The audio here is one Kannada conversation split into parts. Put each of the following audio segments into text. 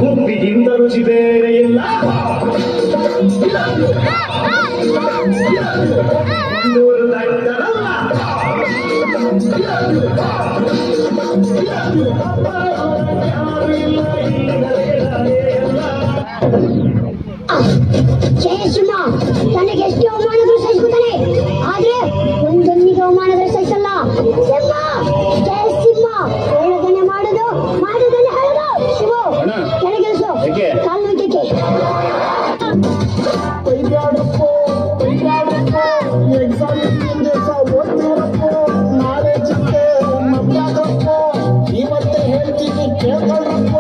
ಕೊಬ್ಬಿಗಿಂತ ರುಚಿ ಬೇರೆ ಇಲ್ಲ. ಜಯಸಿಂಹ ತನಗೆ ಎಷ್ಟು ಅವಮಾನಗಳು ಸಹಿಸುತ್ತಾನೆ, ಆದ್ರೆ ಒಂದೊಂದಿಗೆ ಅವಮಾನಗಳು ಸಹಿಸಲ್ಲ. ಸಿಂಹ ಜಯಸಿಂಹ ಹೇಳದನ್ನೇ ಮಾಡುದನ್ನೇ ಹೇಳೋದು. ಶಿವು ಕೆಳಗಿಳಿಸು, ಕಾಲು ವಿಕೆಟ್. ಇವತ್ತೇ ಹೇಳ್ತೀನಿ ಕೇಳ್ಕೊಳ್ರಪ್ಪ.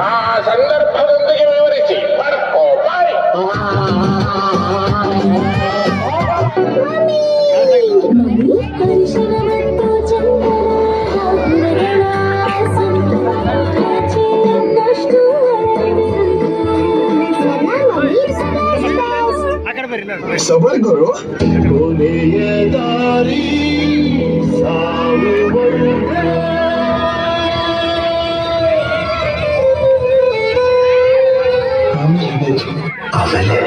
ಆ ಸಂದರ್ಭದೊಂದಿಗೆ ವಿವರಿಸಿ ಬರ್ಕೋ ಬಾಯ್. ಸಬರ್ ಗುರು ಕೊನೆಯ ದಾರಿ ಸಾವು ಆಮೇಲೆ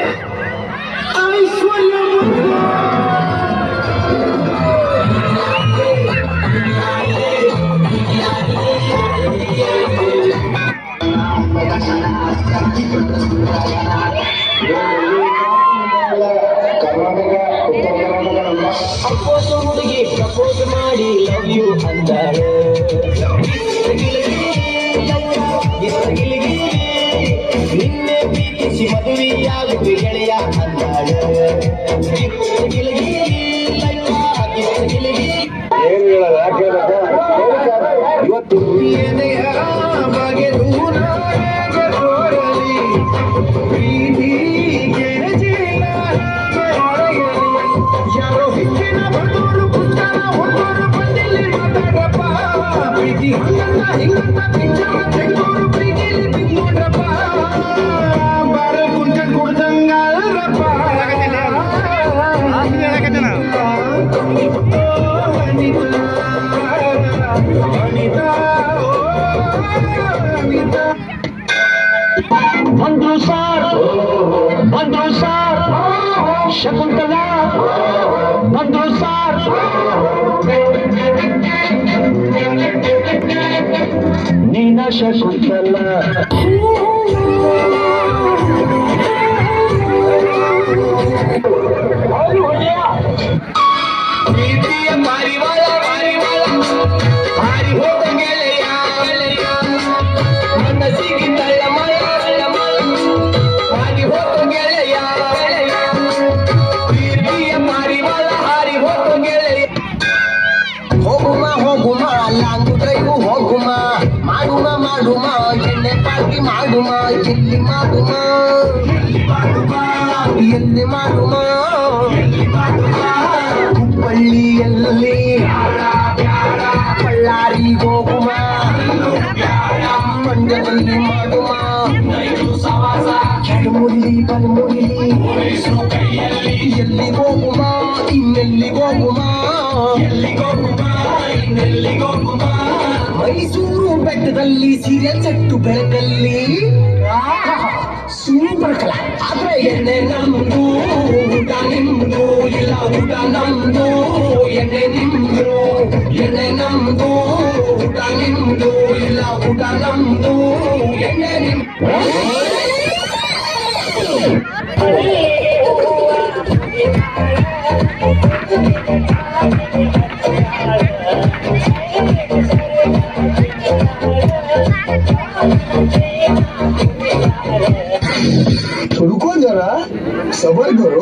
ಅಪ್ಪೋಸ ಹುಡುಗಿ ಪ್ರಪೋಸ್ ಮಾಡಿ ಲವ್ ಯು ಅಂದಾಳೆ. ನಿನ್ನೆ ಪ್ರೀತಿಸಿ ಮದುವೆಯಾಗುವೆ ಗೆಳೆಯ ಅಂದಾಳೆ. ಇವತ್ತು ಎದೆಯ ಬಗೆ ದೂರ ಯಾರೋ ಹೆಚ್ಚಿನ ಬಡವರು ಪುಸ್ತಕ ಹೊರವರು ಬಂದಿಲ್ಲಿ ಮಾತಾಡ್ರಪ್ಪ. ಪ್ರೀತಿ ಹಂಗಂತ ಹಿಂಗಂತ ಪಿಕ್ಚರ್ ತೆಗೆದವರು ಪ್ರೀತಿಲಿ ಬಿದ್ದು ನೋಡ್ರಪ್ಪ. ಬಾರ ಕುಂಚನ್ ಕುಡ್ದಂಗಲ್ರಪ್ಪ. ಬಂದ್ರು ಸಾರ್ ಶಕುಂತಲ ಬಂದ್ರು ಸಾರ್. ನೀನ ಶಕುಂತಲ ಪ್ರೀತಿಯ ಪಾರಿವಾಳ ಹಾರಿ ಹೋದ ಗೆಳೆಯ ಮನಸ್ಸಿಗೆ ತಳ್ಳಮಯ ಹಾರಿ ಹೋದ ಗೆಳೆಯ. ಪ್ರೀತಿಯ ಪಾರಿವಾಳ ಹಾರಿ ಹೋದ ಗೆಳೆಯ. ಹೋಗುಮ ಲಾಂಗು ಡ್ರೈವು ಹೋಗುಮ, ಮಾಡುಮ ಎಣ್ಣೆ ಪಾರ್ಟಿ ಮಾಡುಮ. ಎಲ್ಲಿ ಮಾಡುಮ ಹುಬ್ಬಳ್ಳಿಯಲ್ಲಿ ಬಳ್ಳಾರಿ ಹೋಗುಮ, ಮಂಡ್ಯದಲ್ಲಿ ಮಾಡುಮ. ಬಲಮುರಿಲಿ ಎಲ್ಲಿ ಹೋಗುಮ, ಇನ್ನೆಲ್ಲಿ ಹೋಗುಮ. ಮೈಸೂರು ಬೆಟ್ಟದಲ್ಲಿ ಸೀರಿಯಲ್ ಸೆಟ್ಟು ಬೆಳಕಲ್ಲಿ ಸೂಪರ್ ಕಲ. ಆದ್ರೆ ಎಣ್ಣೆ ನಮ್ದು ಊಟ ನಿಮ್ದು, ಇಲ್ಲ ಊಟ ನಮ್ದು ಎಣ್ಣೆ ನಿಮ್ದು. ಎಣ್ಣೆ ನಮ್ದು ಊಟ ನಿಮ್ದು, ಇಲ್ಲ ಊಟ ನಮ್ದು ಎಣ್ಣೆ ನಿಮ್ದು. रुको जरा, सबर करो.